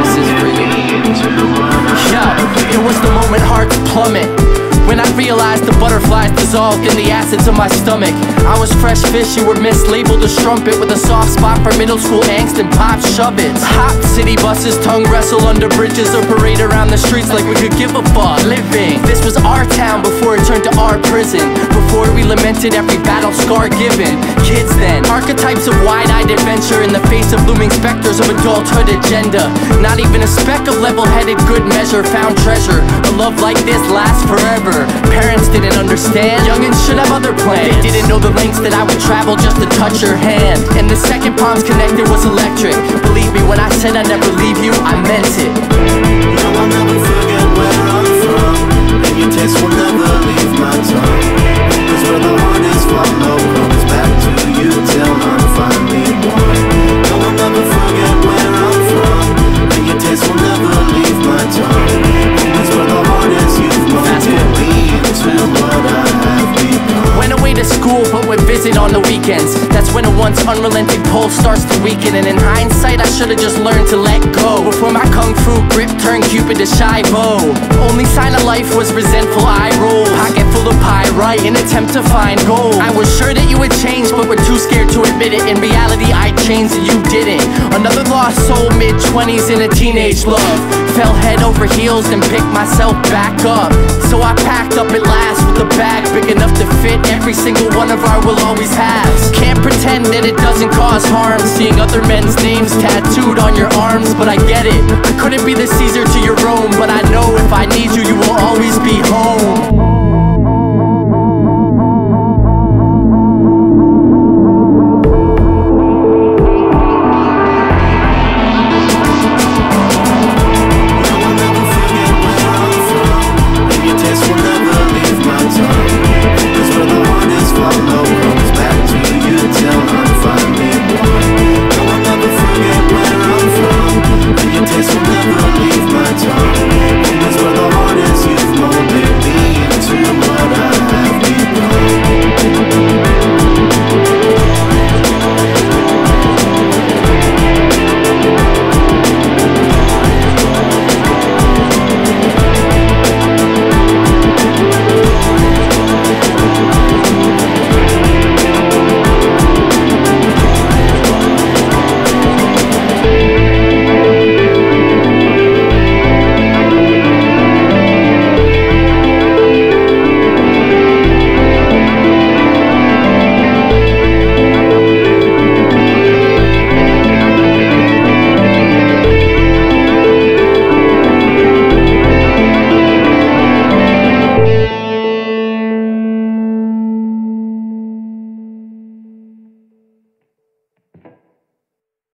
This is for you. Yo, it was the moment hearts plummet when I realized the butterflies dissolved in the acids of my stomach. I was fresh fish, you were mislabeled a strumpet with a soft spot for middle school angst and pop shove-its. Hop city buses, tongue wrestle under bridges, or parade around the streets like we could give a fuck. Living, this was our town before it turned to our prison, before we lamented every battle scar given. Kids then, archetypes of wide-eyed adventure in the face of looming specters of adulthood agenda. Not even a speck of level-headed good measure found treasure. A love like this lasts forever. Parents didn't understand, youngins should have other plans. They didn't know the lengths that I would travel just to touch your hand. And the second palms connected was electric. Believe me when I said I'd never leave you, I meant it. No, I'll never forget where I'm from, and your taste will never leave my tongue. Cause where the heart is follow comes back to you till I'm finally won. No, I'll never forget where I'm from, and your taste will never leave my tongue. Cause where the heart is, you've molded me into what I have become. Went away to school but would visit on the weekends. That's when a once unrelenting pulse starts to weaken. And in hindsight I should've just learned to let go before my kung fu grip turned Cupid to shy bow. Only sign of life was resentful eye rolls, pocket full of pyrite, an attempt to find gold. I was sure that you would change but were too scared to admit it. In reality I changed and you didn't. Another lost soul, mid-20s in a teenage love. Fell head over heels and picked myself back up. So I packed up at last with a bag big enough to fit every single one of our will always haves. Can't pretend that it doesn't cause harm, seeing other men's names tattooed on your arms, but I get it. I couldn't be the Caesar to your Rome, but I know if I need you,